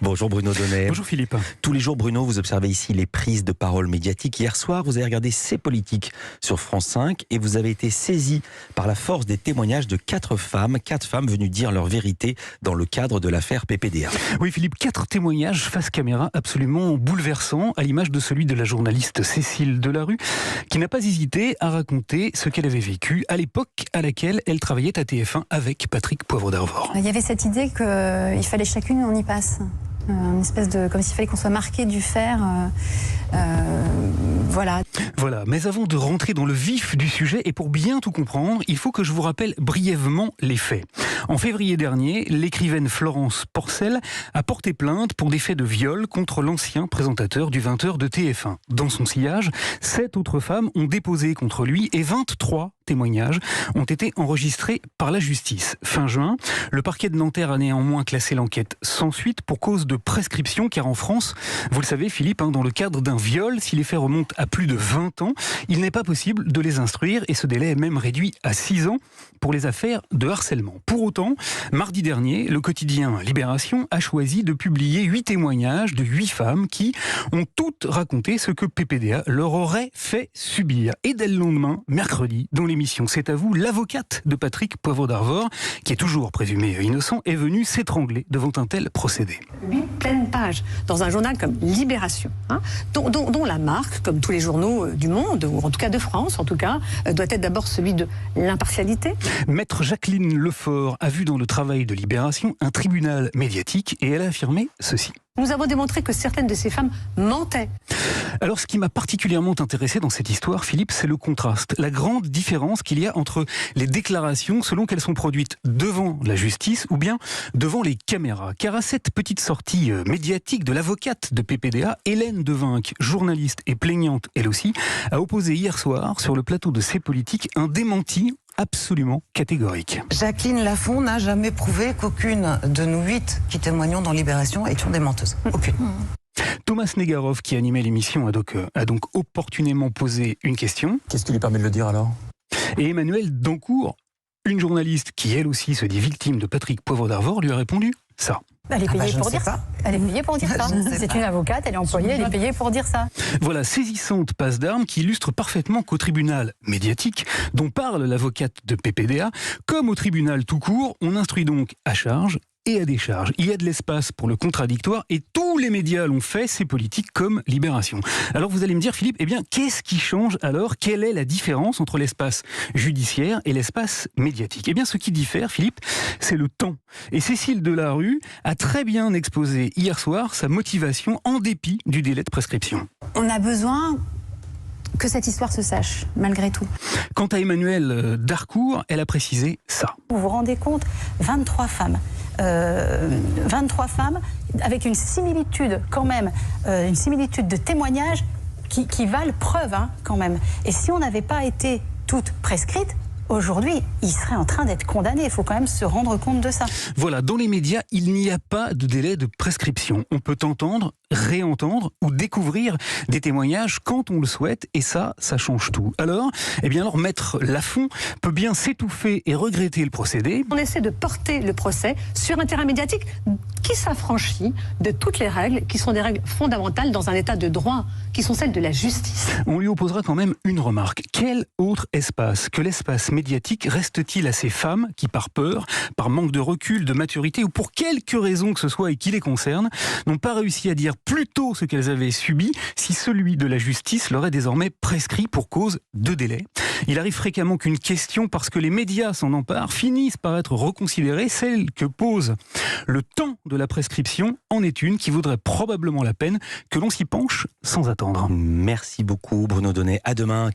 Bonjour Bruno Donnet. Bonjour Philippe. Tous les jours Bruno, vous observez ici les prises de parole médiatiques. Hier soir, vous avez regardé C'est politique sur France 5 et vous avez été saisi par la force des témoignages de 4 femmes venues dire leur vérité dans le cadre de l'affaire PPDA. Oui Philippe, 4 témoignages face caméra absolument bouleversants, à l'image de celui de la journaliste Cécile Delarue, qui n'a pas hésité à raconter ce qu'elle avait vécu à l'époque à laquelle elle travaillait à TF1 avec Patrick Poivre d'Arvor. Il y avait cette idée qu'il fallait chacune on y passe. Une espèce de, comme s'il fallait qu'on soit marqué du fer. Voilà. Mais avant de rentrer dans le vif du sujet, et pour bien tout comprendre, il faut que je vous rappelle brièvement les faits. En février dernier, l'écrivaine Florence Porcel a porté plainte pour des faits de viol contre l'ancien présentateur du 20h de TF1. Dans son sillage, 7 autres femmes ont déposé contre lui et 23 témoignages ont été enregistrés par la justice. Fin juin, le parquet de Nanterre a néanmoins classé l'enquête sans suite pour cause de prescription, car en France, vous le savez Philippe, dans le cadre d'un viol, si les faits remontent à plus de 20 ans, il n'est pas possible de les instruire et ce délai est même réduit à 6 ans pour les affaires de harcèlement. Pour autant, mardi dernier, le quotidien Libération a choisi de publier 8 témoignages de 8 femmes qui ont toutes raconté ce que PPDA leur aurait fait subir. Et dès le lendemain, mercredi, dans l'émission C'est à vous, l'avocate de Patrick Poivre d'Arvor, qui est toujours présumé innocent, est venue s'étrangler devant un tel procédé. 8 pleines pages dans un journal comme Libération, dont la marque, comme tous les journaux du monde, ou en tout cas de France, doit être d'abord celui de l'impartialité. Maître Jacqueline Lefort a vu dans le travail de Libération un tribunal médiatique et elle a affirmé ceci. Nous avons démontré que certaines de ces femmes mentaient. Alors ce qui m'a particulièrement intéressé dans cette histoire, Philippe, c'est le contraste, la grande différence qu'il y a entre les déclarations selon qu'elles sont produites devant la justice ou bien devant les caméras. Car à cette petite sortie médiatique de l'avocate de PPDA, Hélène Devinck, journaliste et plaignante elle aussi, a opposé hier soir sur le plateau de C'est politique un démenti absolument catégorique. Jacqueline Lafont n'a jamais prouvé qu'aucune de nous 8 qui témoignons dans Libération étions des menteuses. Aucune. Thomas Negaroff, qui animait l'émission, a donc opportunément posé une question. Qu'est-ce qui lui permet de le dire alors ? Et Emmanuelle Dancourt, une journaliste qui elle aussi se dit victime de Patrick Poivre d'Arvor, lui a répondu ça. Elle est payée pour dire ça. Elle est payée pour dire ça. C'est une avocate, elle est employée, elle est payée pour dire ça. Voilà, saisissante passe d'armes qui illustre parfaitement qu'au tribunal médiatique, dont parle l'avocate de PPDA, comme au tribunal tout court, on instruit donc à charge et à décharge. Il y a de l'espace pour le contradictoire et tous les médias l'ont fait, C'est politique comme Libération. Alors vous allez me dire Philippe, qu'est-ce qui change alors ? Quelle est la différence entre l'espace judiciaire et l'espace médiatique ? Ce qui diffère Philippe, c'est le temps. Et Cécile Delarue a très bien exposé hier soir sa motivation en dépit du délai de prescription. On a besoin que cette histoire se sache, malgré tout. Quant à Emmanuelle Dancourt, elle a précisé ça. Vous vous rendez compte, 23 femmes. 23 femmes avec une similitude quand même, une similitude de témoignages qui valent preuve quand même. Et si on n'avait pas été toutes prescrites, aujourd'hui, il serait en train d'être condamné. Il faut quand même se rendre compte de ça. Voilà, dans les médias, il n'y a pas de délai de prescription. On peut entendre, réentendre ou découvrir des témoignages quand on le souhaite et ça change tout. Alors Maître Lafont peut bien s'étouffer et regretter le procédé. On essaie de porter le procès sur un terrain médiatique qui s'affranchit de toutes les règles qui sont des règles fondamentales dans un état de droit, qui sont celles de la justice. On lui opposera quand même une remarque. Quel autre espace que l'espace médiatique reste-t-il à ces femmes qui, par peur, par manque de recul, de maturité ou pour quelque raison que ce soit et qui les concerne, n'ont pas réussi à dire plus tôt ce qu'elles avaient subi si celui de la justice leur est désormais prescrit pour cause de délai ? Il arrive fréquemment qu'une question, parce que les médias s'en emparent, finisse par être reconsidérée. Celle que pose le temps de la prescription en est une qui vaudrait probablement la peine que l'on s'y penche sans attendre. Merci beaucoup Bruno Donnet. À demain.